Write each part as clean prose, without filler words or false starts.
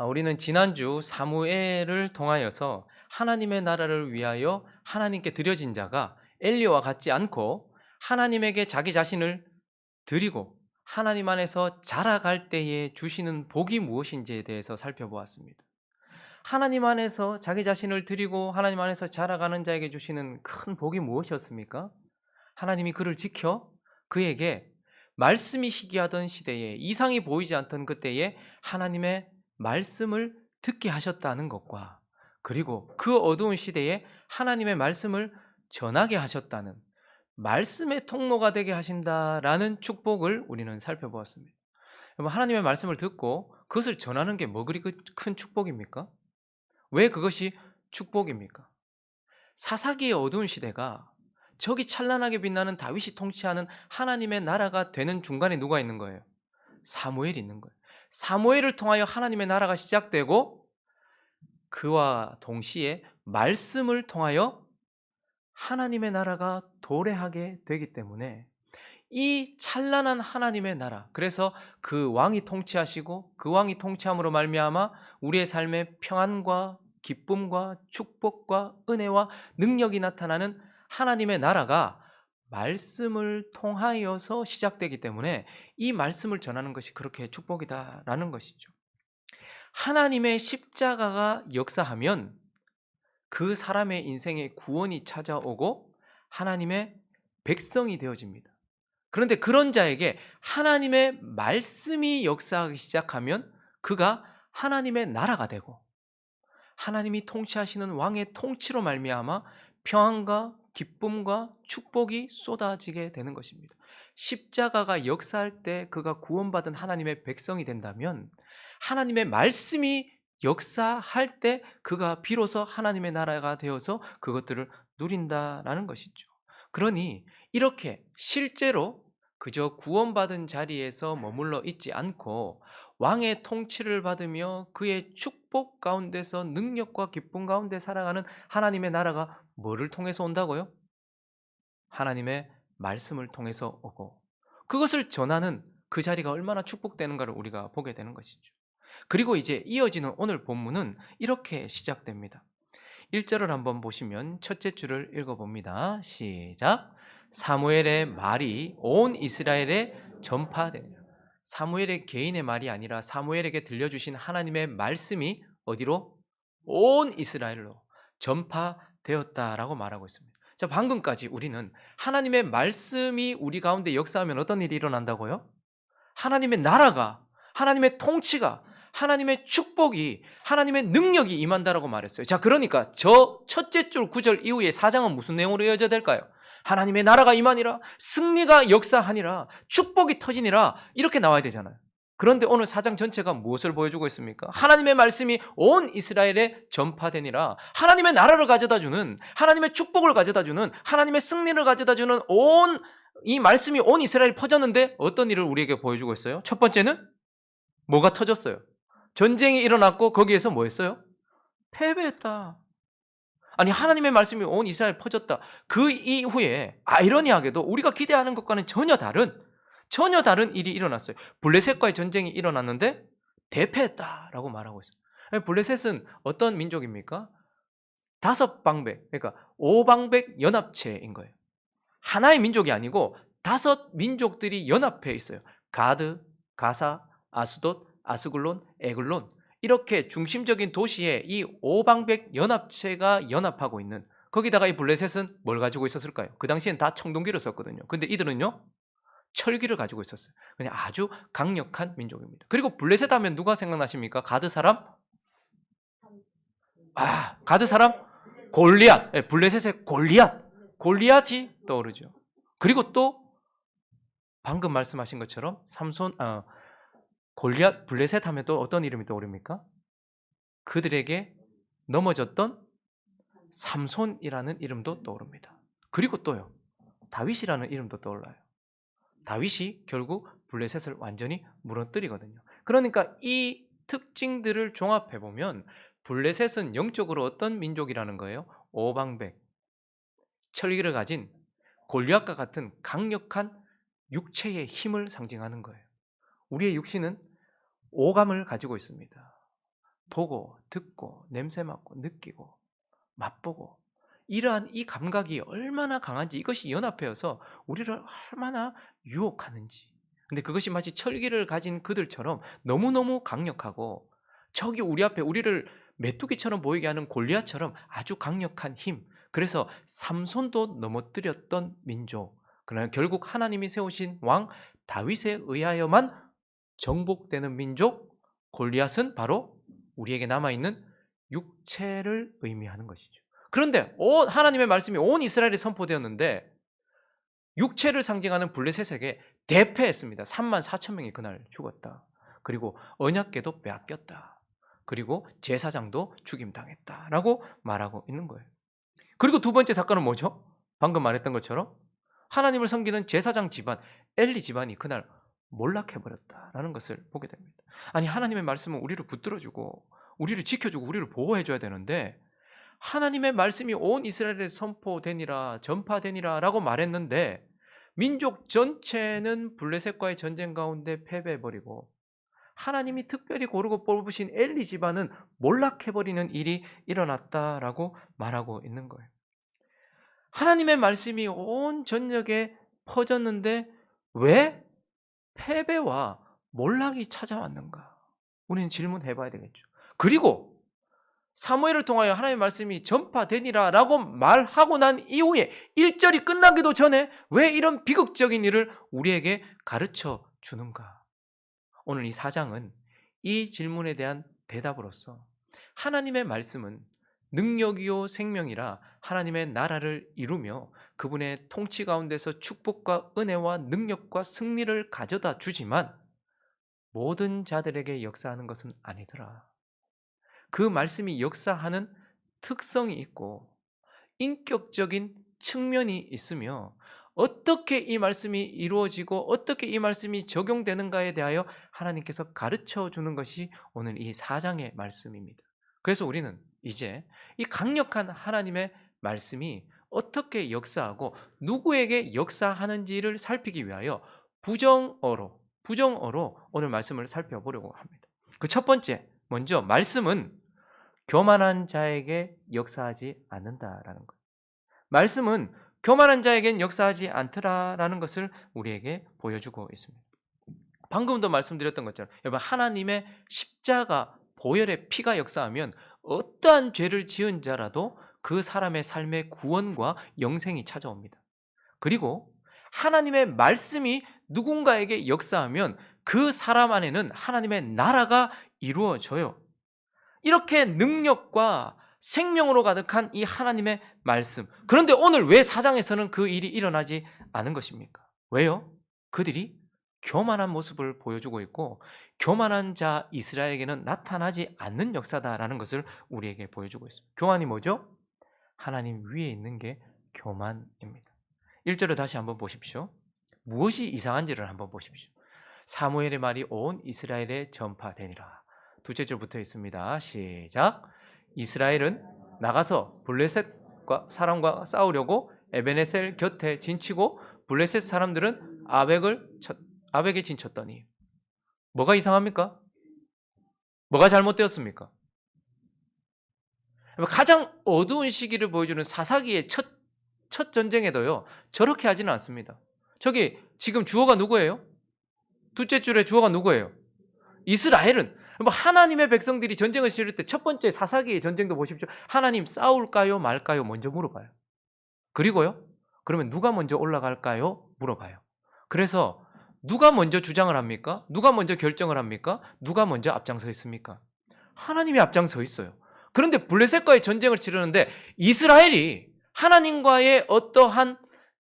우리는 지난주 사무엘을 통하여서 하나님의 나라를 위하여 하나님께 드려진 자가 엘리야와 같지 않고 하나님에게 자기 자신을 드리고 하나님 안에서 자라갈 때에 주시는 복이 무엇인지에 대해서 살펴보았습니다. 하나님 안에서 자기 자신을 드리고 하나님 안에서 자라가는 자에게 주시는 큰 복이 무엇이었습니까? 하나님이 그를 지켜 그에게 말씀이 희귀하던 시대에 이상이 보이지 않던 그때에 하나님의 말씀을 듣게 하셨다는 것과 그리고 그 어두운 시대에 하나님의 말씀을 전하게 하셨다는 말씀의 통로가 되게 하신다라는 축복을 우리는 살펴보았습니다. 여러분, 하나님의 말씀을 듣고 그것을 전하는 게 뭐 그리 큰 축복입니까? 왜 그것이 축복입니까? 사사기의 어두운 시대가 저기 찬란하게 빛나는 다윗이 통치하는 하나님의 나라가 되는 중간에 누가 있는 거예요? 사무엘이 있는 거예요. 사무엘을 통하여 하나님의 나라가 시작되고 그와 동시에 말씀을 통하여 하나님의 나라가 도래하게 되기 때문에 이 찬란한 하나님의 나라, 그래서 그 왕이 통치하시고 그 왕이 통치함으로 말미암아 우리의 삶에 평안과 기쁨과 축복과 은혜와 능력이 나타나는 하나님의 나라가 말씀을 통하여서 시작되기 때문에 이 말씀을 전하는 것이 그렇게 축복이다라는 것이죠. 하나님의 십자가가 역사하면 그 사람의 인생에 구원이 찾아오고 하나님의 백성이 되어집니다. 그런데 그런 자에게 하나님의 말씀이 역사하기 시작하면 그가 하나님의 나라가 되고 하나님이 통치하시는 왕의 통치로 말미암아 평안과 기쁨과 축복이 쏟아지게 되는 것입니다. 십자가가 역사할 때 그가 구원받은 하나님의 백성이 된다면 하나님의 말씀이 역사할 때 그가 비로소 하나님의 나라가 되어서 그것들을 누린다라는 것이죠. 그러니 이렇게 실제로 그저 구원받은 자리에서 머물러 있지 않고 왕의 통치를 받으며 그의 축복 가운데서 능력과 기쁨 가운데 살아가는 하나님의 나라가 뭐를 통해서 온다고요? 하나님의 말씀을 통해서 오고 그것을 전하는 그 자리가 얼마나 축복되는가를 우리가 보게 되는 것이죠. 그리고 이제 이어지는 오늘 본문은 이렇게 시작됩니다. 1절을 한번 보시면 첫째 줄을 읽어봅니다. 시작. 사무엘의 말이 온 이스라엘에 전파되니라. 사무엘의 개인의 말이 아니라 사무엘에게 들려주신 하나님의 말씀이 어디로? 온 이스라엘로 전파되었다라고 말하고 있습니다. 자, 방금까지 우리는 하나님의 말씀이 우리 가운데 역사하면 어떤 일이 일어난다고요? 하나님의 나라가, 하나님의 통치가, 하나님의 축복이, 하나님의 능력이 임한다라고 말했어요. 자, 그러니까 저 첫째 줄 9절 이후에 4장은 무슨 내용으로 이어져야 될까요? 하나님의 나라가 임하니라, 승리가 역사하니라, 축복이 터지니라, 이렇게 나와야 되잖아요. 그런데 오늘 4장 전체가 무엇을 보여주고 있습니까? 하나님의 말씀이 온 이스라엘에 전파되니라, 하나님의 나라를 가져다주는, 하나님의 축복을 가져다주는, 하나님의 승리를 가져다주는 이 말씀이 온 이스라엘에 퍼졌는데 어떤 일을 우리에게 보여주고 있어요? 첫 번째는 뭐가 터졌어요? 전쟁이 일어났고 거기에서 뭐 했어요? 패배했다. 아니, 하나님의 말씀이 온 이스라엘에 퍼졌다. 그 이후에 아이러니하게도 우리가 기대하는 것과는 전혀 다른 일이 일어났어요. 블레셋과의 전쟁이 일어났는데 대패했다라고 말하고 있어요. 블레셋은 어떤 민족입니까? 5방백, 그러니까 5방백 연합체인 거예요. 하나의 민족이 아니고 5민족들이 연합해 있어요. 가드, 가사, 아스돗, 아스글론, 에글론, 이렇게 중심적인 도시에 이 5방백 연합체가 연합하고 있는, 거기다가 이 블레셋은 뭘 가지고 있었을까요? 그 당시엔 다 청동기를 썼거든요. 근데 이들은요, 철기를 가지고 있었어요. 그냥 아주 강력한 민족입니다. 그리고 블레셋 하면 누가 생각나십니까? 가드 사람? 가드 사람? 골리앗. 네, 블레셋의 골리앗이 떠오르죠. 그리고 또 방금 말씀하신 것처럼 골리앗, 블레셋 하면 또 어떤 이름이 떠오릅니까? 그들에게 넘어졌던 삼손이라는 이름도 떠오릅니다. 그리고 또요, 다윗이라는 이름도 떠올라요. 다윗이 결국 블레셋을 완전히 무너뜨리거든요. 그러니까 이 특징들을 종합해 보면 블레셋은 영적으로 어떤 민족이라는 거예요? 오방백, 철기를 가진 골리앗과 같은 강력한 육체의 힘을 상징하는 거예요. 우리의 육신은 오감을 가지고 있습니다. 보고 듣고 냄새 맡고 느끼고 맛보고 이러한 이 감각이 얼마나 강한지 이것이 연합하여서 우리를 얼마나 유혹하는지. 근데 그것이 마치 철기를 가진 그들처럼 너무너무 강력하고 저기 우리 앞에 우리를 메뚜기처럼 보이게 하는 골리앗처럼 아주 강력한 힘. 그래서 삼손도 넘어뜨렸던 민족. 그러나 결국 하나님이 세우신 왕 다윗에 의하여만 정복되는 민족 골리앗은 바로 우리에게 남아있는 육체를 의미하는 것이죠. 그런데 하나님의 말씀이 온 이스라엘에 선포되었는데 육체를 상징하는 블레셋에게 대패했습니다. 3만 4천 명이 그날 죽었다. 그리고 언약궤도 빼앗겼다. 그리고 제사장도 죽임당했다라고 말하고 있는 거예요. 그리고 두 번째 사건은 뭐죠? 방금 말했던 것처럼 하나님을 섬기는 제사장 집안, 엘리 집안이 그날 몰락해버렸다라는 것을 보게 됩니다. 아니 하나님의 말씀은 우리를 붙들어주고 우리를 지켜주고 우리를 보호해줘야 되는데 하나님의 말씀이 온 이스라엘에 선포되니라 전파되니라 라고 말했는데 민족 전체는 블레셋과의 전쟁 가운데 패배해버리고 하나님이 특별히 고르고 뽑으신 엘리 집안은 몰락해버리는 일이 일어났다라고 말하고 있는 거예요. 하나님의 말씀이 온 전역에 퍼졌는데 왜 패배와 몰락이 찾아왔는가? 우리는 질문해 봐야 되겠죠. 그리고 사무엘을 통하여 하나님의 말씀이 전파되니라 라고 말하고 난 이후에 1절이 끝나기도 전에 왜 이런 비극적인 일을 우리에게 가르쳐 주는가? 오늘 이 4장은 이 질문에 대한 대답으로서 하나님의 말씀은 능력이요 생명이라 하나님의 나라를 이루며 그분의 통치 가운데서 축복과 은혜와 능력과 승리를 가져다 주지만 모든 자들에게 역사하는 것은 아니더라. 그 말씀이 역사하는 특성이 있고 인격적인 측면이 있으며 어떻게 이 말씀이 이루어지고 어떻게 이 말씀이 적용되는가에 대하여 하나님께서 가르쳐 주는 것이 오늘 이 4장의 말씀입니다. 그래서 우리는 이제 이 강력한 하나님의 말씀이 어떻게 역사하고 누구에게 역사하는지를 살피기 위하여 부정어로 오늘 말씀을 살펴보려고 합니다. 그 첫 번째, 먼저 말씀은 교만한 자에게 역사하지 않는다라는 것. 말씀은 교만한 자에겐 역사하지 않더라라는 것을 우리에게 보여주고 있습니다. 방금도 말씀드렸던 것처럼 여러분 하나님의 십자가 보혈의 피가 역사하면 어떠한 죄를 지은 자라도 그 사람의 삶의 구원과 영생이 찾아옵니다. 그리고 하나님의 말씀이 누군가에게 역사하면 그 사람 안에는 하나님의 나라가 이루어져요. 이렇게 능력과 생명으로 가득한 이 하나님의 말씀. 그런데 오늘 왜 4장에서는 그 일이 일어나지 않은 것입니까? 왜요? 그들이 교만한 모습을 보여주고 있고 교만한 자 이스라엘에게는 나타나지 않는 역사다라는 것을 우리에게 보여주고 있습니다. 교만이 뭐죠? 하나님 위에 있는 게 교만입니다. 1절을 다시 한번 보십시오. 무엇이 이상한지를 한번 보십시오. 사무엘의 말이 온 이스라엘에 전파되니라. 둘째 줄 붙어 있습니다. 시작. 이스라엘은 나가서 블레셋과 사람과 싸우려고 에베네셀 곁에 진치고 블레셋 사람들은 아벡에 진쳤더니 뭐가 이상합니까? 뭐가 잘못되었습니까? 가장 어두운 시기를 보여주는 사사기의 첫 전쟁에도요 저렇게 하지는 않습니다. 저기 지금 주어가 누구예요? 둘째 줄에 주어가 누구예요? 이스라엘은 하나님의 백성들이 전쟁을 치를 때 첫 번째 사사기의 전쟁도 보십시오. 하나님 싸울까요 말까요 먼저 물어봐요. 그리고요 그러면 누가 먼저 올라갈까요 물어봐요. 그래서 누가 먼저 주장을 합니까? 누가 먼저 결정을 합니까? 누가 먼저 앞장서 있습니까? 하나님이 앞장서 있어요. 그런데 블레셋과의 전쟁을 치르는데 이스라엘이 하나님과의 어떠한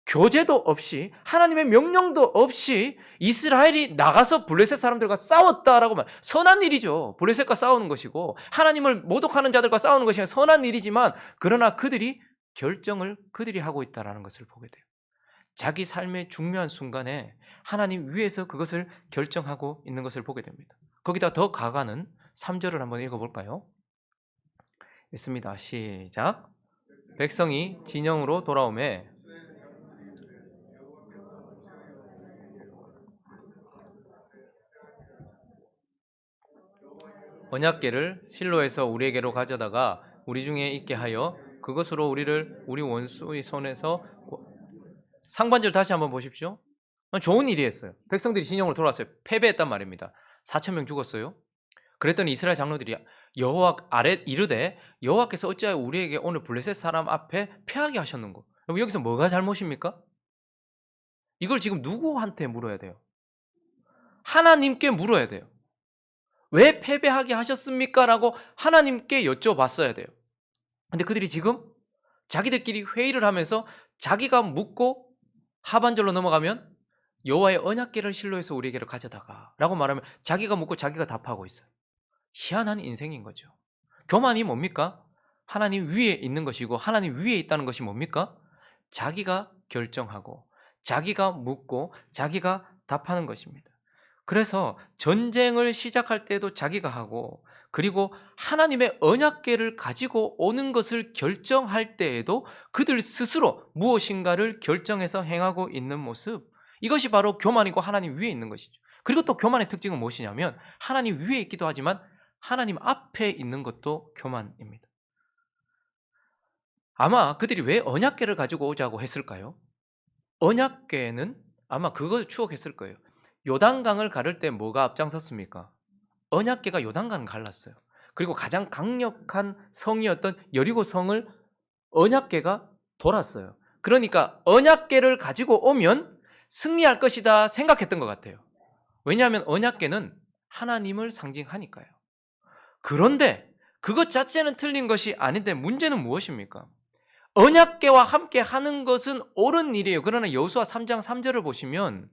교제도 없이 하나님의 명령도 없이 이스라엘이 나가서 블레셋 사람들과 싸웠다라고 말. 선한 일이죠. 블레셋과 싸우는 것이고 하나님을 모독하는 자들과 싸우는 것이 선한 일이지만 그러나 그들이 결정을 그들이 하고 있다라는 것을 보게 돼요. 자기 삶의 중요한 순간에 하나님 위에서 그것을 결정하고 있는 것을 보게 됩니다. 거기다 더 가가는 3절을 한번 읽어볼까요? 있습니다. 시작. 백성이 진영으로 돌아오매 언약궤를 실로에서 우리에게로 가져다가 우리 중에 있게 하여 그것으로 우리를 우리 원수의 손에서 상반절 다시 한번 보십시오. 좋은 일이 했어요. 백성들이 진영으로 돌아왔어요. 패배했단 말입니다. 4천 명 죽었어요. 그랬더니 이스라엘 장로들이 여호와 아래 이르되 여호와께서 어찌하여 우리에게 오늘 블레셋 사람 앞에 패하게 하셨는고? 여기서 뭐가 잘못입니까? 이걸 지금 누구한테 물어야 돼요? 하나님께 물어야 돼요. 왜 패배하게 하셨습니까? 라고 하나님께 여쭤봤어야 돼요. 근데 그들이 지금 자기들끼리 회의를 하면서 자기가 묻고 하반절로 넘어가면 여호와의 언약궤를 실로에서 우리에게로 가져다가 라고 말하면 자기가 묻고 자기가 답하고 있어요. 희한한 인생인 거죠. 교만이 뭡니까? 하나님 위에 있는 것이고 하나님 위에 있다는 것이 뭡니까? 자기가 결정하고 자기가 묻고 자기가 답하는 것입니다. 그래서 전쟁을 시작할 때도 자기가 하고 그리고 하나님의 언약궤를 가지고 오는 것을 결정할 때에도 그들 스스로 무엇인가를 결정해서 행하고 있는 모습, 이것이 바로 교만이고 하나님 위에 있는 것이죠. 그리고 또 교만의 특징은 무엇이냐면 하나님 위에 있기도 하지만 하나님 앞에 있는 것도 교만입니다. 아마 그들이 왜 언약궤를 가지고 오자고 했을까요? 언약궤는 아마 그걸 추억했을 거예요. 요단강을 가를 때 뭐가 앞장섰습니까? 언약궤가 요단강을 갈랐어요. 그리고 가장 강력한 성이었던 여리고 성을 언약궤가 돌았어요. 그러니까 언약궤를 가지고 오면 승리할 것이다 생각했던 것 같아요. 왜냐하면 언약궤는 하나님을 상징하니까요. 그런데 그것 자체는 틀린 것이 아닌데 문제는 무엇입니까? 언약궤와 함께 하는 것은 옳은 일이에요. 그러나 여호수아 3장 3절을 보시면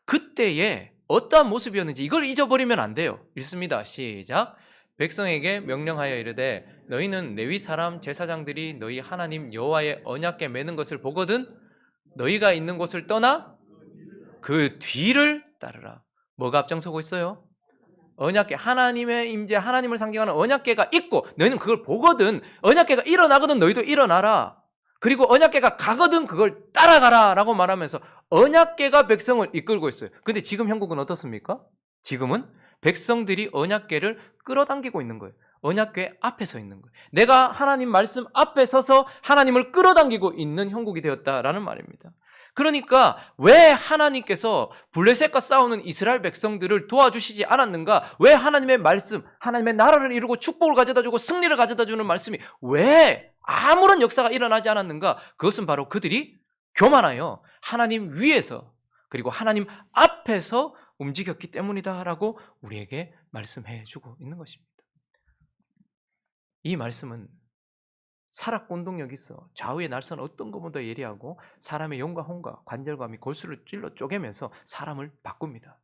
그때에 어떠한 모습이었는지 이걸 잊어버리면 안 돼요. 읽습니다. 시작. 백성에게 명령하여 이르되 너희는 레위 사람 제사장들이 너희 하나님 여호와의 언약궤 매는 것을 보거든 너희가 있는 곳을 떠나 그 뒤를 따르라. 뭐가 앞장서고 있어요? 언약궤, 하나님의 임재, 하나님을 상징하는 언약궤가 있고 너희는 그걸 보거든. 언약궤가 일어나거든 너희도 일어나라. 그리고 언약궤가 가거든 그걸 따라가라 라고 말하면서 언약궤가 백성을 이끌고 있어요. 근데 지금 형국은 어떻습니까? 지금은 백성들이 언약궤를 끌어당기고 있는 거예요. 언약궤 앞에 서 있는 거예요. 내가 하나님 말씀 앞에 서서 하나님을 끌어당기고 있는 형국이 되었다라는 말입니다. 그러니까 왜 하나님께서 블레셋과 싸우는 이스라엘 백성들을 도와주시지 않았는가? 왜 하나님의 말씀, 하나님의 나라를 이루고 축복을 가져다주고 승리를 가져다주는 말씀이 왜 아무런 역사가 일어나지 않았는가? 그것은 바로 그들이 교만하여 하나님 위에서 그리고 하나님 앞에서 움직였기 때문이다라고 우리에게 말씀해 주고 있는 것입니다. 이 말씀은 사락운동력이 있어. 좌우의 날선 어떤 것보다 예리하고 사람의 영과 혼과 관절감이 골수를 찔러 쪼개면서 사람을 바꿉니다.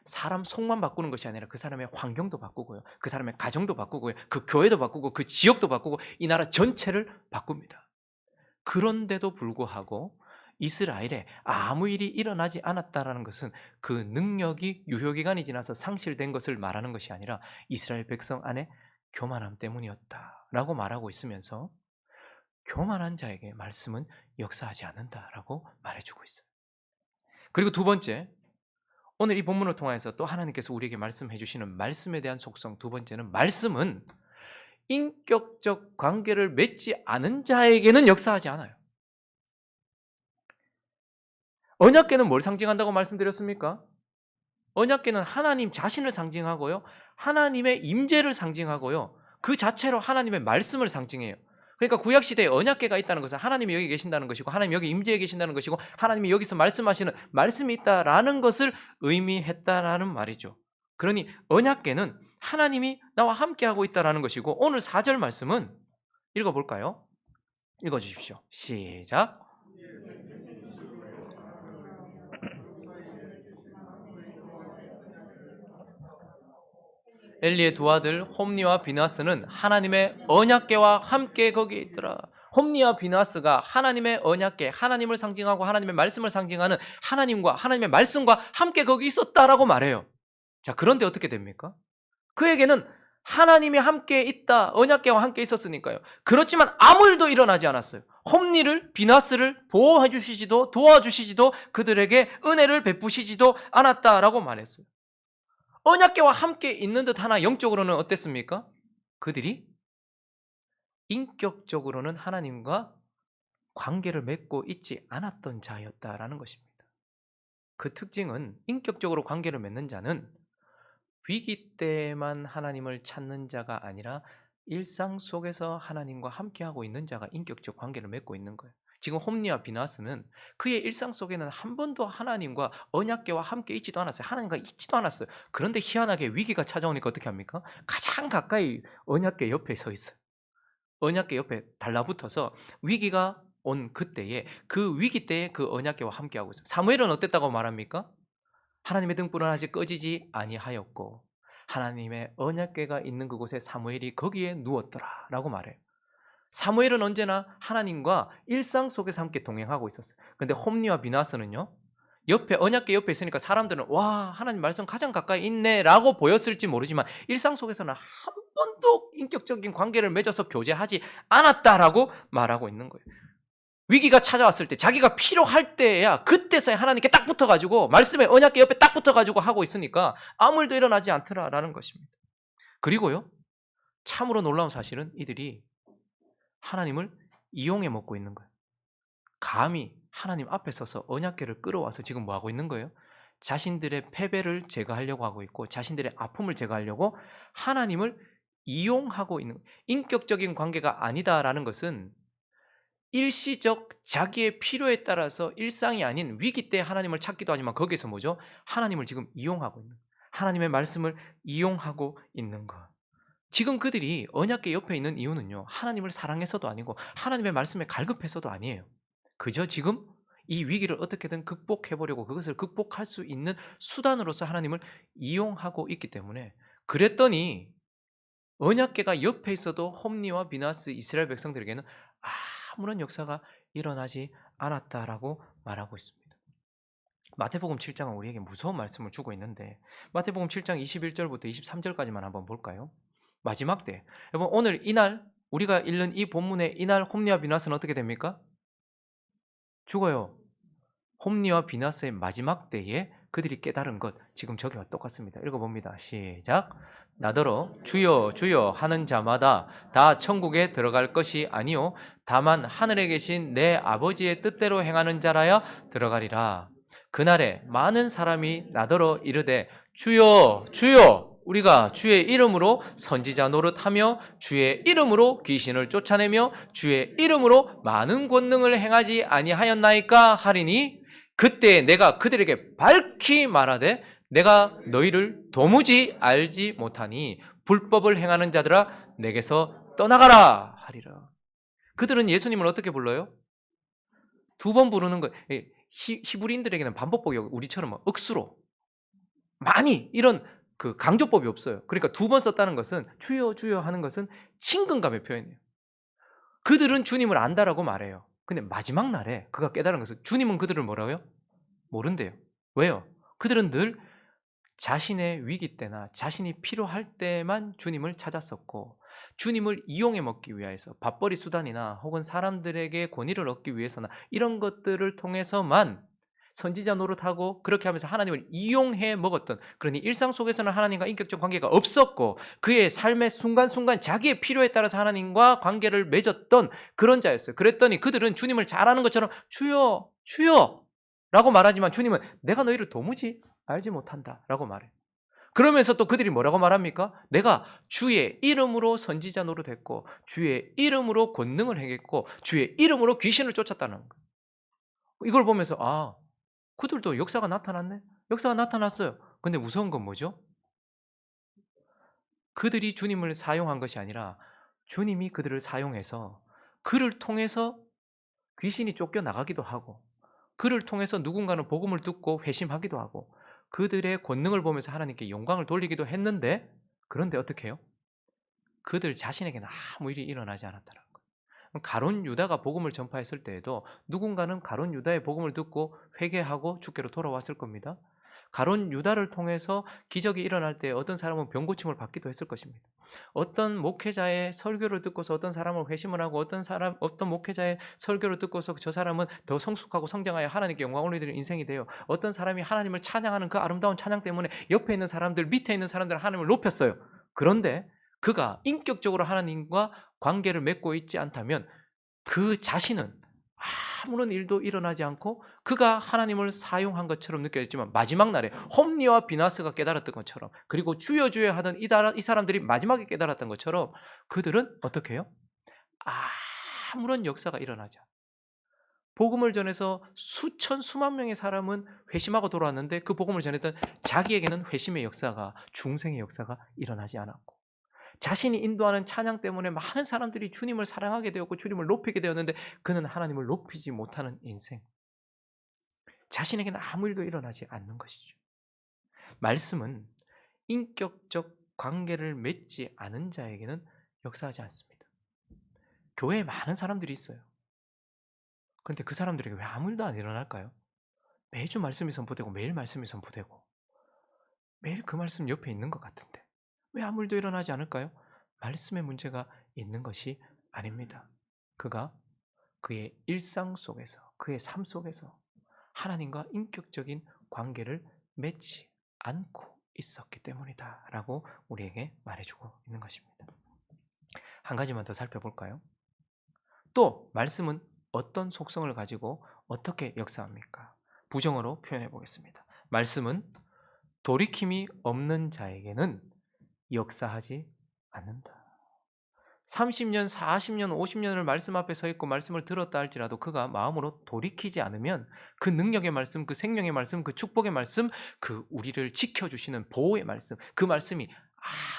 사람 속만 바꾸는 것이 아니라 그 사람의 환경도 바꾸고요. 그 사람의 가정도 바꾸고요. 그 교회도 바꾸고 그 지역도 바꾸고 이 나라 전체를 바꿉니다. 그런데도 불구하고 이스라엘에 아무 일이 일어나지 않았다라는 것은 그 능력이 유효기간이 지나서 상실된 것을 말하는 것이 아니라 이스라엘 백성 안에 교만함 때문이었다라고 말하고 있으면서 교만한 자에게 말씀은 역사하지 않는다라고 말해주고 있어요. 그리고 두 번째, 오늘 이 본문을 통해서 또 하나님께서 우리에게 말씀해 주시는 말씀에 대한 속성 두 번째는 말씀은 인격적 관계를 맺지 않은 자에게는 역사하지 않아요. 언약궤는 뭘 상징한다고 말씀드렸습니까? 언약궤는 하나님 자신을 상징하고요. 하나님의 임재를 상징하고요. 그 자체로 하나님의 말씀을 상징해요. 그러니까 구약시대에 언약궤가 있다는 것은 하나님이 여기 계신다는 것이고 하나님이 여기 임재해 계신다는 것이고 하나님이 여기서 말씀하시는 말씀이 있다라는 것을 의미했다라는 말이죠. 그러니 언약궤는 하나님이 나와 함께하고 있다라는 것이고 오늘 4절 말씀은 읽어볼까요? 읽어주십시오. 시작. 엘리의 두 아들 홈니와 비느하스는 하나님의 언약궤와 함께 거기에 있더라. 홈니와 비느하스가 하나님의 언약궤, 하나님을 상징하고 하나님의 말씀을 상징하는 하나님과 하나님의 말씀과 함께 거기 있었다라고 말해요. 자, 그런데 어떻게 됩니까? 그에게는 하나님이 함께 있다, 언약궤와 함께 있었으니까요. 그렇지만 아무 일도 일어나지 않았어요. 홈니를, 비느하스를 보호해 주시지도 도와주시지도 그들에게 은혜를 베푸시지도 않았다라고 말했어요. 언약궤와 함께 있는 듯 하나 영적으로는 어땠습니까? 그들이 인격적으로는 하나님과 관계를 맺고 있지 않았던 자였다라는 것입니다. 그 특징은 인격적으로 관계를 맺는 자는 위기 때만 하나님을 찾는 자가 아니라 일상 속에서 하나님과 함께하고 있는 자가 인격적 관계를 맺고 있는 거예요. 지금 홈리와 비나스는 그의 일상 속에는 한 번도 하나님과 언약궤와 함께 있지도 않았어요. 하나님과 있지도 않았어요. 그런데 희한하게 위기가 찾아오니까 어떻게 합니까? 가장 가까이 언약궤 옆에 서 있어요. 언약궤 옆에 달라붙어서 위기가 온 그때에 그 위기 때에 그 언약궤와 함께하고 있어요. 사무엘은 어땠다고 말합니까? 하나님의 등불은 아직 꺼지지 아니하였고 하나님의 언약궤가 있는 그곳에 사무엘이 거기에 누웠더라라고 말해요. 사무엘은 언제나 하나님과 일상 속에서 함께 동행하고 있었어요. 근데 홈리와 비나스는요. 옆에 언약궤 옆에 있으니까 사람들은 와 하나님 말씀 가장 가까이 있네라고 보였을지 모르지만 일상 속에서는 한 번도 인격적인 관계를 맺어서 교제하지 않았다라고 말하고 있는 거예요. 위기가 찾아왔을 때 자기가 필요할 때야 그때서야 하나님께 딱 붙어가지고 말씀의 언약궤 옆에 딱 붙어가지고 하고 있으니까 아무 일도 일어나지 않더라라는 것입니다. 그리고요 참으로 놀라운 사실은 이들이 하나님을 이용해 먹고 있는 거예요. 감히 하나님 앞에 서서 언약궤를 끌어와서 지금 뭐 하고 있는 거예요? 자신들의 패배를 제거하려고 하고 있고 자신들의 아픔을 제거하려고 하나님을 이용하고 있는 인격적인 관계가 아니다라는 것은 일시적 자기의 필요에 따라서 일상이 아닌 위기 때 하나님을 찾기도 하지만 거기에서 뭐죠? 하나님을 지금 이용하고 있는 하나님의 말씀을 이용하고 있는 것. 지금 그들이 언약궤 옆에 있는 이유는요. 하나님을 사랑해서도 아니고 하나님의 말씀에 갈급해서도 아니에요. 그저 지금 이 위기를 어떻게든 극복해 보려고 그것을 극복할 수 있는 수단으로서 하나님을 이용하고 있기 때문에 그랬더니 언약궤가 옆에 있어도 홈리와 비나스 이스라엘 백성들에게는 아무런 역사가 일어나지 않았다라고 말하고 있습니다. 마태복음 7장은 우리에게 무서운 말씀을 주고 있는데 마태복음 7장 21절부터 23절까지만 한번 볼까요? 마지막 때. 여러분 오늘 이날 우리가 읽는 이 본문의 이날 홈리와 비나스는 어떻게 됩니까? 죽어요. 홈리와 비나스의 마지막 때에 그들이 깨달은 것 지금 저기와 똑같습니다. 읽어봅니다. 시작. 나더러 주여 주여 하는 자마다 다 천국에 들어갈 것이 아니요 다만 하늘에 계신 내 아버지의 뜻대로 행하는 자라야 들어가리라. 그날에 많은 사람이 나더러 이르되 주여 주여 우리가 주의 이름으로 선지자 노릇하며 주의 이름으로 귀신을 쫓아내며 주의 이름으로 많은 권능을 행하지 아니하였나이까 하리니 그때 내가 그들에게 밝히 말하되 내가 너희를 도무지 알지 못하니 불법을 행하는 자들아 내게서 떠나가라 하리라. 그들은 예수님을 어떻게 불러요? 두 번 부르는 거. 히브리인들에게는 반복법이 우리처럼 억수로 많이 이런 그 강조법이 없어요. 그러니까 두 번 썼다는 것은 주여 주여 하는 것은 친근감의 표현이에요. 그들은 주님을 안다라고 말해요. 근데 마지막 날에 그가 깨달은 것은 주님은 그들을 뭐라고요? 모른대요. 왜요? 그들은 늘 자신의 위기 때나 자신이 필요할 때만 주님을 찾았었고 주님을 이용해 먹기 위해서 밥벌이 수단이나 혹은 사람들에게 권위를 얻기 위해서나 이런 것들을 통해서만 선지자 노릇하고 그렇게 하면서 하나님을 이용해 먹었던 그러니 일상 속에서는 하나님과 인격적 관계가 없었고 그의 삶의 순간순간 자기의 필요에 따라서 하나님과 관계를 맺었던 그런 자였어요. 그랬더니 그들은 주님을 잘 아는 것처럼 주여 주여 라고 말하지만 주님은 내가 너희를 도무지 알지 못한다 라고 말해요. 그러면서 또 그들이 뭐라고 말합니까? 내가 주의 이름으로 선지자 노릇했고 주의 이름으로 권능을 행했고 주의 이름으로 귀신을 쫓았다는 거예요. 이걸 보면서 그들도 역사가 나타났네? 역사가 나타났어요. 근데 무서운 건 뭐죠? 그들이 주님을 사용한 것이 아니라 주님이 그들을 사용해서 그를 통해서 귀신이 쫓겨나가기도 하고 그를 통해서 누군가는 복음을 듣고 회심하기도 하고 그들의 권능을 보면서 하나님께 영광을 돌리기도 했는데 그런데 어떻게 해요? 그들 자신에게는 아무 일이 일어나지 않았다는 거예요. 가룟 유다가 복음을 전파했을 때에도 누군가는 가룟 유다의 복음을 듣고 회개하고 주께로 돌아왔을 겁니다. 가룟 유다를 통해서 기적이 일어날 때 어떤 사람은 병 고침을 받기도 했을 것입니다. 어떤 목회자의 설교를 듣고서 어떤 사람은 회심을 하고 어떤 목회자의 설교를 듣고서 저 사람은 더 성숙하고 성장하여 하나님께 영광을 올리는 인생이 돼요. 어떤 사람이 하나님을 찬양하는 그 아름다운 찬양 때문에 옆에 있는 사람들, 밑에 있는 사람들은 하나님을 높였어요. 그런데 그가 인격적으로 하나님과 관계를 맺고 있지 않다면 그 자신은 아무런 일도 일어나지 않고 그가 하나님을 사용한 것처럼 느껴졌지만 마지막 날에 홈리와 비나스가 깨달았던 것처럼, 그리고 주여 주여 하던 이 사람들이 마지막에 깨달았던 것처럼 그들은 어떻게 해요? 아무런 역사가 일어나지 않아요. 복음을 전해서 수천 수만 명의 사람은 회심하고 돌아왔는데 그 복음을 전했던 자기에게는 회심의 역사가, 중생의 역사가 일어나지 않았고, 자신이 인도하는 찬양 때문에 많은 사람들이 주님을 사랑하게 되었고 주님을 높이게 되었는데 그는 하나님을 높이지 못하는 인생, 자신에게는 아무 일도 일어나지 않는 것이죠. 말씀은 인격적 관계를 맺지 않은 자에게는 역사하지 않습니다. 교회에 많은 사람들이 있어요. 그런데 그 사람들에게 왜 아무 일도 안 일어날까요? 매주 말씀이 선포되고 매일 말씀이 선포되고 매일 그 말씀 옆에 있는 것 같은데 왜 아무 일도 일어나지 않을까요? 말씀의 문제가 있는 것이 아닙니다. 그가 그의 일상 속에서, 그의 삶 속에서 하나님과 인격적인 관계를 맺지 않고 있었기 때문이다 라고 우리에게 말해주고 있는 것입니다. 한 가지만 더 살펴볼까요? 또 말씀은 어떤 속성을 가지고 어떻게 역사합니까? 부정어로 표현해 보겠습니다. 말씀은 돌이킴이 없는 자에게는 역사하지 않는다. 30년, 40년, 50년을 말씀 앞에 서 있고 말씀을 들었다 할지라도 그가 마음으로 돌이키지 않으면 그 능력의 말씀, 그 생명의 말씀, 그 축복의 말씀, 그 우리를 지켜주시는 보호의 말씀, 그 말씀이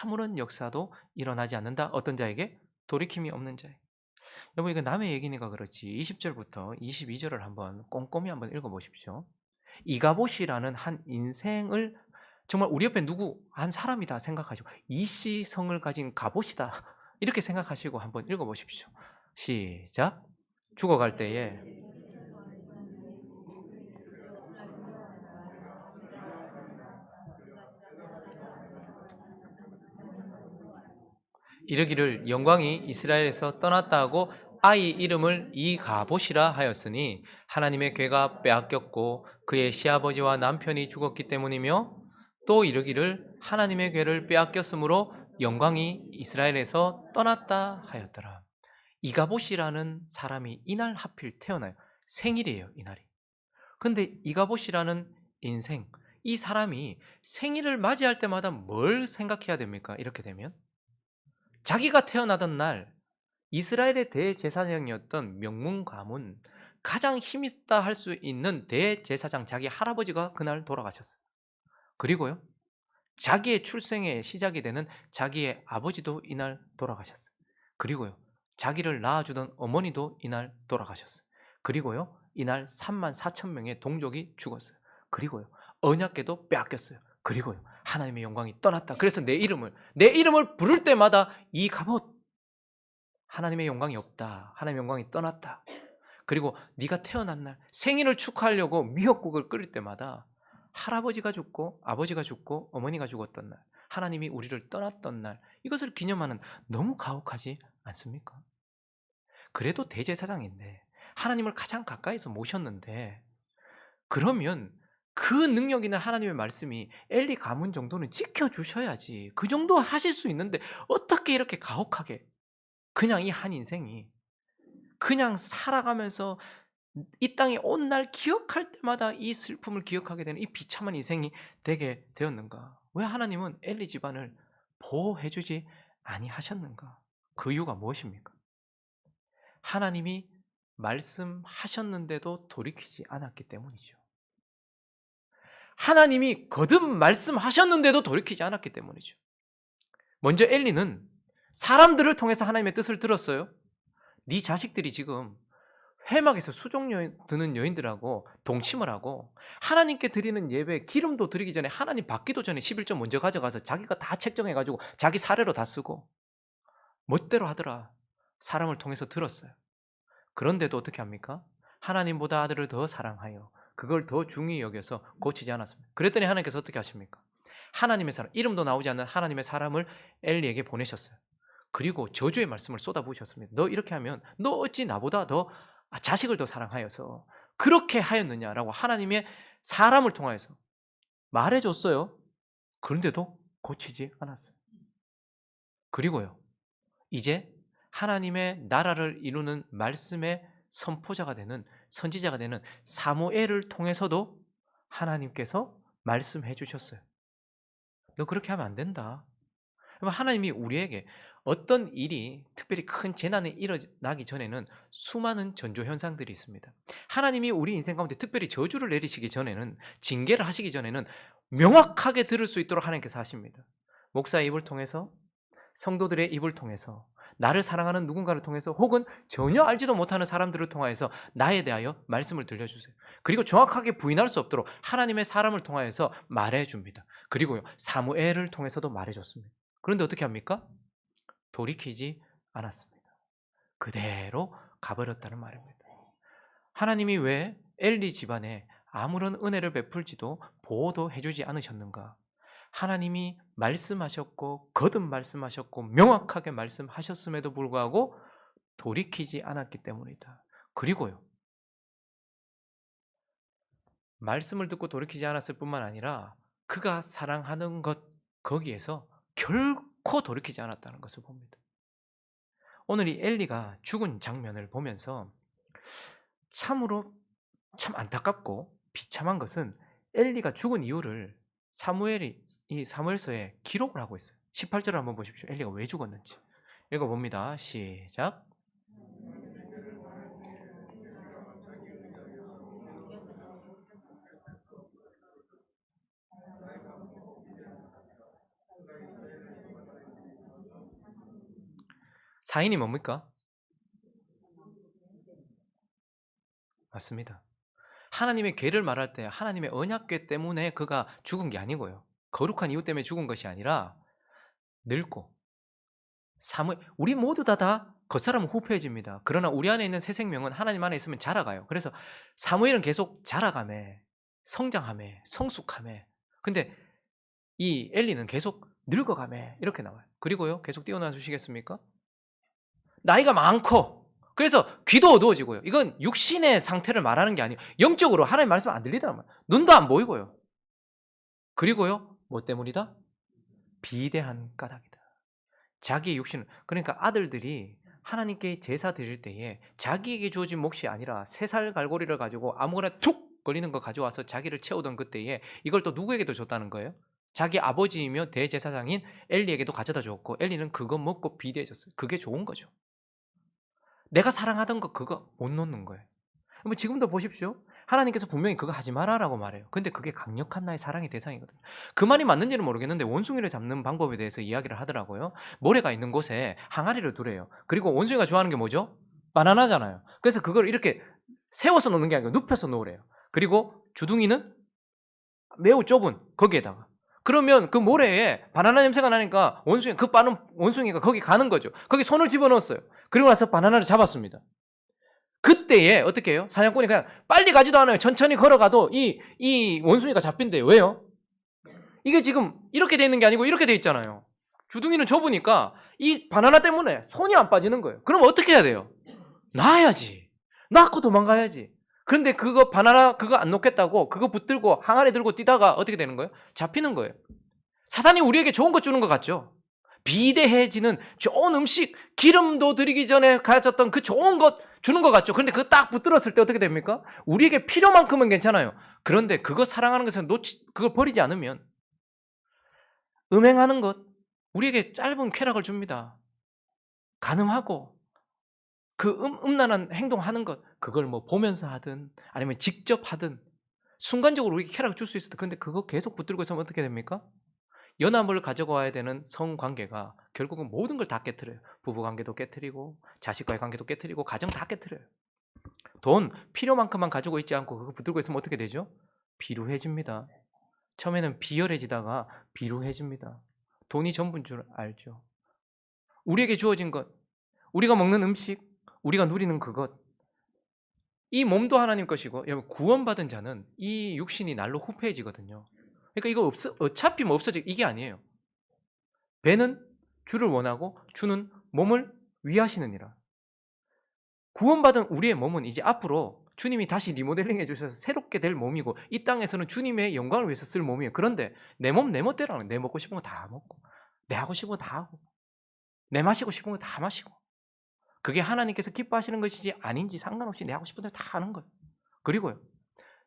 아무런 역사도 일어나지 않는다. 어떤 자에게? 돌이킴이 없는 자에게. 여러분, 이거 남의 얘기니까 그렇지 20절부터 22절을 한번 꼼꼼히 한번 읽어보십시오. 이가봇이라는 한 인생을, 정말 우리 옆에 누구 한 사람이다 생각하시고 이시성을 가진 가봇이다 이렇게 생각하시고 한번 읽어보십시오. 시작. 죽어갈 때에 이르기를 영광이 이스라엘에서 떠났다 하고 아이 이름을 이가봇이라 하였으니 하나님의 괴가 빼앗겼고 그의 시아버지와 남편이 죽었기 때문이며, 또 이르기를 하나님의 괴를 빼앗겼으므로 영광이 이스라엘에서 떠났다 하였더라. 이가봇이라는 사람이 이날 하필 태어나요. 생일이에요, 이날이. 근데 이가봇이라는 인생, 이 사람이 생일을 맞이할 때마다 뭘 생각해야 됩니까? 이렇게 되면 자기가 태어나던 날 이스라엘의 대제사장이었던 명문 가문, 가장 힘있다 할 수 있는 대제사장 자기 할아버지가 그날 돌아가셨어요. 그리고요, 자기의 출생의 시작이 되는 자기의 아버지도 이날 돌아가셨어요. 그리고요, 자기를 낳아주던 어머니도 이날 돌아가셨어요. 그리고요, 이날 3만 4천 명의 동족이 죽었어요. 그리고요, 언약궤도 빼앗겼어요. 그리고요, 하나님의 영광이 떠났다. 그래서 내 이름을 부를 때마다 이 갑옷, 하나님의 영광이 없다. 하나님의 영광이 떠났다. 그리고 네가 태어난 날 생일을 축하하려고 미역국을 끓일 때마다 할아버지가 죽고 아버지가 죽고 어머니가 죽었던 날, 하나님이 우리를 떠났던 날, 이것을 기념하는, 너무 가혹하지 않습니까? 그래도 대제사장인데 하나님을 가장 가까이서 모셨는데, 그러면 그 능력 있는 하나님의 말씀이 엘리 가문 정도는 지켜주셔야지, 그 정도 하실 수 있는데 어떻게 이렇게 가혹하게 그냥 이 한 인생이 그냥 살아가면서 이 땅에 온 날 기억할 때마다 이 슬픔을 기억하게 되는 이 비참한 인생이 되게 되었는가? 왜 하나님은 엘리 집안을 보호해 주지 아니하셨는가? 그 이유가 무엇입니까? 하나님이 말씀하셨는데도 돌이키지 않았기 때문이죠. 하나님이 거듭 말씀하셨는데도 돌이키지 않았기 때문이죠. 먼저 엘리는 사람들을 통해서 하나님의 뜻을 들었어요. 네 자식들이 지금 회막에서 수종 드는 여인들하고 동침을 하고 하나님께 드리는 예배 기름도 드리기 전에, 하나님 받기도 전에 11조 먼저 가져가서 자기가 다 책정해가지고 자기 사례로 다 쓰고 멋대로 하더라. 사람을 통해서 들었어요. 그런데도 어떻게 합니까? 하나님보다 아들을 더 사랑하여 그걸 더 중히 여겨서 고치지 않았습니다. 그랬더니 하나님께서 어떻게 하십니까? 하나님의 사람, 이름도 나오지 않는 하나님의 사람을 엘리에게 보내셨어요. 그리고 저주의 말씀을 쏟아부으셨습니다. 너 이렇게 하면 너 어찌 나보다 더 자식을 더 사랑하여서 그렇게 하였느냐라고 하나님의 사람을 통하여서 말해줬어요. 그런데도 고치지 않았어요. 그리고요, 이제 하나님의 나라를 이루는 말씀의 선포자가 되는, 선지자가 되는 사무엘을 통해서도 하나님께서 말씀해 주셨어요. 너 그렇게 하면 안 된다. 하나님이 우리에게 어떤 일이, 특별히 큰 재난이 일어나기 전에는 수많은 전조 현상들이 있습니다. 하나님이 우리 인생 가운데 특별히 저주를 내리시기 전에는, 징계를 하시기 전에는 명확하게 들을 수 있도록 하나님께서 하십니다. 목사의 입을 통해서, 성도들의 입을 통해서, 나를 사랑하는 누군가를 통해서, 혹은 전혀 알지도 못하는 사람들을 통하여서 나에 대하여 말씀을 들려주세요. 그리고 정확하게 부인할 수 없도록 하나님의 사람을 통하여서 말해줍니다. 그리고요, 사무엘을 통해서도 말해줬습니다. 그런데 어떻게 합니까? 돌이키지 않았습니다. 그대로 가버렸다는 말입니다. 하나님이 왜 엘리 집안에 아무런 은혜를 베풀지도 보호도 해주지 않으셨는가? 하나님이 말씀하셨고 거듭 말씀하셨고 명확하게 말씀하셨음에도 불구하고 돌이키지 않았기 때문이다. 그리고요, 말씀을 듣고 돌이키지 않았을 뿐만 아니라 그가 사랑하는 것, 거기에서 결코 돌이키지 않았다는 것을 봅니다. 오늘 이 엘리가 죽은 장면을 보면서 참으로 참 안타깝고 비참한 것은, 엘리가 죽은 이유를 사무엘이 이 사무엘서에 기록을 하고 있어요. 18절을 한번 보십시오. 엘리가 왜 죽었는지 읽어봅니다. 시작. 사인이 뭡니까? 맞습니다. 하나님의 궤를 말할 때 하나님의 언약궤 때문에 그가 죽은 게 아니고요, 거룩한 이유 때문에 죽은 것이 아니라 늙고, 우리 모두 다 겉사람은 후패해집니다. 그러나 우리 안에 있는 새 생명은 하나님 안에 있으면 자라가요. 그래서 사무엘은 계속 자라가매, 성장하매, 성숙하매. 근데 이 엘리는 계속 늙어가매, 이렇게 나와요. 그리고요, 계속 띄워놔 주시겠습니까? 나이가 많고, 그래서 귀도 어두워지고요. 이건 육신의 상태를 말하는 게 아니에요. 영적으로 하나님 말씀 안 들리단 말이에요. 눈도 안 보이고요. 그리고요, 뭐 때문이다? 비대한 까닭이다. 자기의 육신을, 그러니까 아들들이 하나님께 제사 드릴 때에 자기에게 주어진 몫이 아니라 3살 갈고리를 가지고 아무거나 툭 걸리는 거 가져와서 자기를 채우던 그때에 이걸 또 누구에게도 줬다는 거예요? 자기 아버지이며 대제사장인 엘리에게도 가져다 줬고, 엘리는 그거 먹고 비대해졌어요. 그게 좋은 거죠. 내가 사랑하던 거 그거 못 놓는 거예요. 뭐 지금도 보십시오. 하나님께서 분명히 그거 하지 마라라고 말해요. 근데 그게 강력한 나의 사랑의 대상이거든요. 그 말이 맞는지는 모르겠는데 원숭이를 잡는 방법에 대해서 이야기를 하더라고요. 모래가 있는 곳에 항아리를 두래요. 그리고 원숭이가 좋아하는 게 뭐죠? 바나나잖아요. 그래서 그걸 이렇게 세워서 놓는 게 아니고 눕혀서 놓으래요. 그리고 주둥이는 매우 좁은 거기에다가. 그러면 그 모래에 바나나 냄새가 나니까 그 빠른 원숭이가 거기 가는 거죠. 거기 손을 집어넣었어요. 그리고 나서 바나나를 잡았습니다. 그때에 어떻게 해요? 사냥꾼이 그냥 빨리 가지도 않아요. 천천히 걸어가도 이 원숭이가 잡힌대요. 왜요? 이게 지금 이렇게 돼 있는 게 아니고 이렇게 돼 있잖아요. 주둥이는 좁으니까 이 바나나 때문에 손이 안 빠지는 거예요. 그럼 어떻게 해야 돼요? 놔야지. 놔고 도망가야지. 그런데 그거 바나나 그거 안 놓겠다고 그거 붙들고 항아리 들고 뛰다가 어떻게 되는 거예요? 잡히는 거예요. 사단이 우리에게 좋은 것 주는 것 같죠? 비대해지는 좋은 음식, 기름도 드리기 전에 가졌던 그 좋은 것 주는 것 같죠? 그런데 그거 딱 붙들었을 때 어떻게 됩니까? 우리에게 필요만큼은 괜찮아요. 그런데 그거 사랑하는 것은 그걸 버리지 않으면, 음행하는 것, 우리에게 짧은 쾌락을 줍니다. 간음하고, 그 음란한 행동하는 것, 그걸 뭐 보면서 하든 아니면 직접 하든 순간적으로 우리에게 쾌락을 줄 수 있어도, 근데 그거 계속 붙들고 있으면 어떻게 됩니까? 연합을 가져가야 되는 성관계가 결국은 모든 걸 다 깨트려요. 부부관계도 깨트리고 자식과의 관계도 깨트리고 가정 다 깨트려요. 돈 필요만큼만 가지고 있지 않고 그거 붙들고 있으면 어떻게 되죠? 비루해집니다. 처음에는 비열해지다가 비루해집니다. 돈이 전부인 줄 알죠. 우리에게 주어진 것, 우리가 먹는 음식, 우리가 누리는 그것, 이 몸도 하나님 것이고, 여러분 구원받은 자는 이 육신이 날로 후패해지거든요. 그러니까 이거 어차피 뭐 없어져, 이게 아니에요. 배는 주를 원하고 주는 몸을 위하시느니라. 구원받은 우리의 몸은 이제 앞으로 주님이 다시 리모델링 해주셔서 새롭게 될 몸이고, 이 땅에서는 주님의 영광을 위해서 쓸 몸이에요. 그런데 내 몸 내 멋대로 하는 거예요. 내 먹고 싶은 거 다 먹고, 내 하고 싶은 거 다 하고, 내 마시고 싶은 거 다 마시고, 그게 하나님께서 기뻐하시는 것인지 아닌지 상관없이 내 하고 싶은 대로 다 하는 거예요. 그리고요,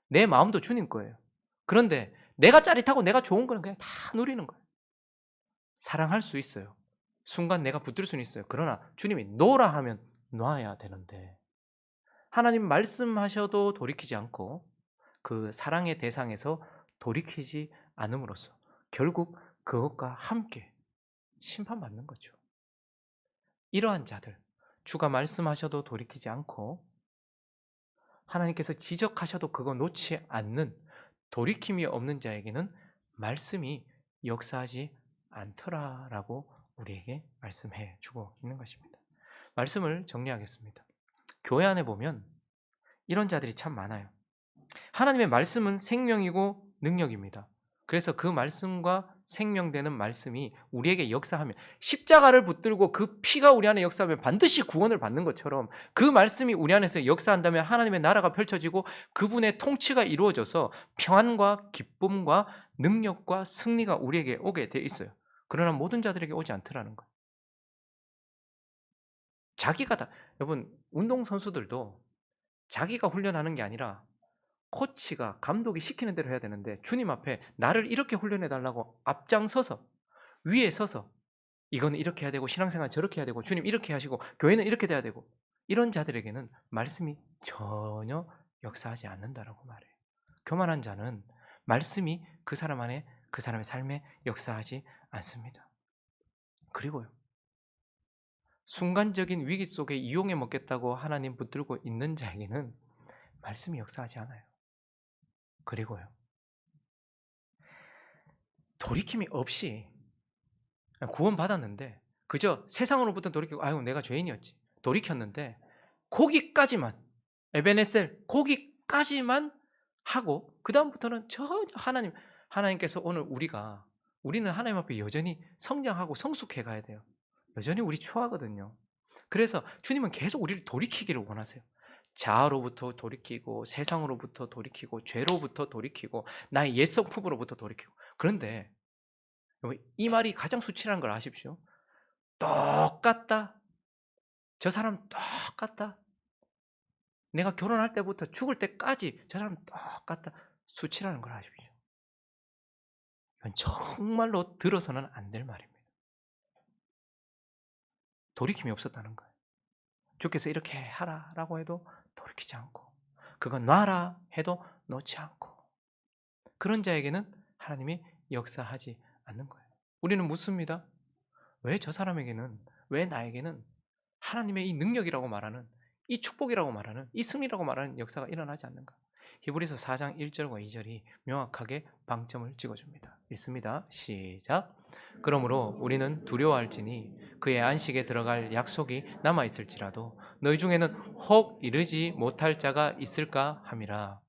내 마음도 주님 거예요. 그런데 내가 짜릿하고 내가 좋은 거는 그냥 다 누리는 거예요. 사랑할 수 있어요. 순간 내가 붙들 수는 있어요. 그러나 주님이 놓으라 하면 놔야 되는데, 하나님 말씀하셔도 돌이키지 않고 그 사랑의 대상에서 돌이키지 않음으로써 결국 그것과 함께 심판받는 거죠. 이러한 자들, 주가 말씀하셔도 돌이키지 않고 하나님께서 지적하셔도 그거 놓지 않는 돌이킴이 없는 자에게는 말씀이 역사하지 않더라라고 우리에게 말씀해 주고 있는 것입니다. 말씀을 정리하겠습니다. 교회 안에 보면 이런 자들이 참 많아요. 하나님의 말씀은 생명이고 능력입니다. 그래서 그 말씀과 생명되는 말씀이 우리에게 역사하면, 십자가를 붙들고 그 피가 우리 안에 역사하면 반드시 구원을 받는 것처럼 그 말씀이 우리 안에서 역사한다면 하나님의 나라가 펼쳐지고 그분의 통치가 이루어져서 평안과 기쁨과 능력과 승리가 우리에게 오게 돼 있어요. 그러나 모든 자들에게 오지 않더라는 거예요. 자기가 다, 여러분 운동선수들도 자기가 훈련하는 게 아니라 코치가, 감독이 시키는 대로 해야 되는데, 주님 앞에 나를 이렇게 훈련해 달라고 앞장서서 위에 서서 이거는 이렇게 해야 되고 신앙생활 저렇게 해야 되고 주님 이렇게 하시고 교회는 이렇게 돼야 되고, 이런 자들에게는 말씀이 전혀 역사하지 않는다라고 말해요. 교만한 자는 말씀이 그 사람 안에, 그 사람의 삶에 역사하지 않습니다. 그리고요, 순간적인 위기 속에 이용해 먹겠다고 하나님 붙들고 있는 자에게는 말씀이 역사하지 않아요. 그리고요, 돌이킴이 없이 구원받았는데 그저 세상으로부터 돌이키고 아유 내가 죄인이었지 돌이켰는데, 거기까지만, 에베네셀 거기까지만 하고 그 다음부터는 전혀 하나님께서 오늘 우리는 하나님 앞에 여전히 성장하고 성숙해 가야 돼요. 여전히 우리 추하거든요. 그래서 주님은 계속 우리를 돌이키기를 원하세요. 자아로부터 돌이키고 세상으로부터 돌이키고 죄로부터 돌이키고 나의 옛 성품으로부터 돌이키고. 그런데 이 말이 가장 수치라는 걸 아십시오. 똑같다. 저 사람 똑같다. 내가 결혼할 때부터 죽을 때까지 저 사람 똑같다. 수치라는 걸 아십시오. 이건 정말로 들어서는 안 될 말입니다. 돌이킴이 없었다는 거예요. 주께서 이렇게 하라라고 해도 돌이키지 않고, 그건 놔라 해도 놓지 않고, 그런 자에게는 하나님이 역사하지 않는 거예요. 우리는 묻습니다. 왜 저 사람에게는, 왜 나에게는 하나님의 이 능력이라고 말하는, 이 축복이라고 말하는, 이 승리라고 말하는 역사가 일어나지 않는가? 히브리서 4장 1절과 2절이 명확하게 방점을 찍어줍니다. 읽습니다. 시작. 그러므로 우리는 두려워할지니 그의 안식에 들어갈 약속이 남아있을지라도 너희 중에는 혹 이르지 못할 자가 있을까 함이라.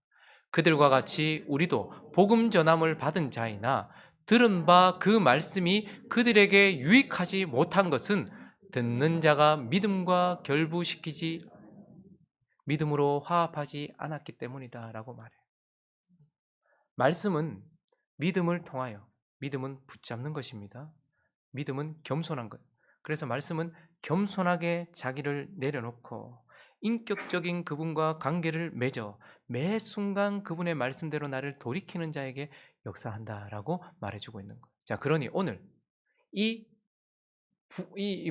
그들과 같이 우리도 복음 전함을 받은 자이나 들은 바 그 말씀이 그들에게 유익하지 못한 것은 듣는 자가 믿음으로 화합하지 않았기 때문이다 라고 말해요. 말씀은 믿음을 통하여, 믿음은 붙잡는 것입니다. 믿음은 겸손한 것. 그래서 말씀은 겸손하게 자기를 내려놓고 인격적인 그분과 관계를 맺어 매 순간 그분의 말씀대로 나를 돌이키는 자에게 역사한다라고 말해주고 있는 거예요. 자, 그러니 오늘 이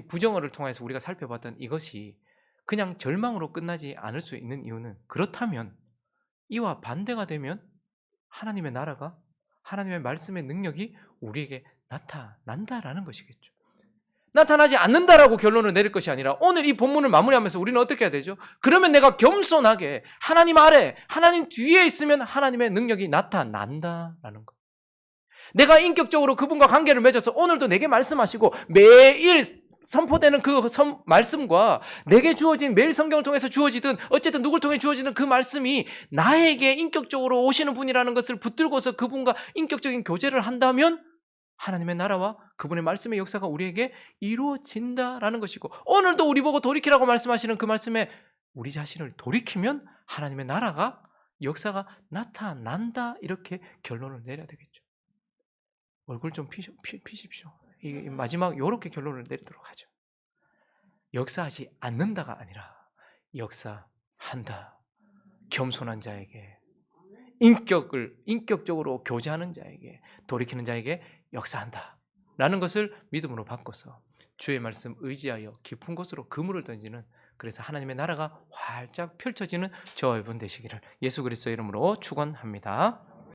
부정어를 통해서 우리가 살펴봤던 이것이 그냥 절망으로 끝나지 않을 수 있는 이유는, 그렇다면 이와 반대가 되면 하나님의 나라가, 하나님의 말씀의 능력이 우리에게 나타난다라는 것이겠죠. 나타나지 않는다라고 결론을 내릴 것이 아니라 오늘 이 본문을 마무리하면서 우리는 어떻게 해야 되죠? 그러면 내가 겸손하게 하나님 아래, 하나님 뒤에 있으면 하나님의 능력이 나타난다라는 것. 내가 인격적으로 그분과 관계를 맺어서 오늘도 내게 말씀하시고 매일 선포되는 그 말씀과 내게 주어진 매일 성경을 통해서 주어지든 어쨌든 누굴 통해 주어지는 그 말씀이 나에게 인격적으로 오시는 분이라는 것을 붙들고서 그분과 인격적인 교제를 한다면 하나님의 나라와 그분의 말씀의 역사가 우리에게 이루어진다라는 것이고, 오늘도 우리 보고 돌이키라고 말씀하시는 그 말씀에 우리 자신을 돌이키면 하나님의 나라가 역사가 나타난다, 이렇게 결론을 내려야 되겠죠. 얼굴 좀 피십시오. 이 마지막 이렇게 결론을 내리도록 하죠. 역사하지 않는다가 아니라 역사한다. 겸손한 자에게, 인격적으로 교제하는 자에게, 돌이키는 자에게 역사한다 라는 것을 믿음으로 바꿔서 주의 말씀 의지하여 깊은 곳으로 그물을 던지는, 그래서 하나님의 나라가 활짝 펼쳐지는 저와 여러분 되시기를 예수 그리스도의 이름으로 축원합니다.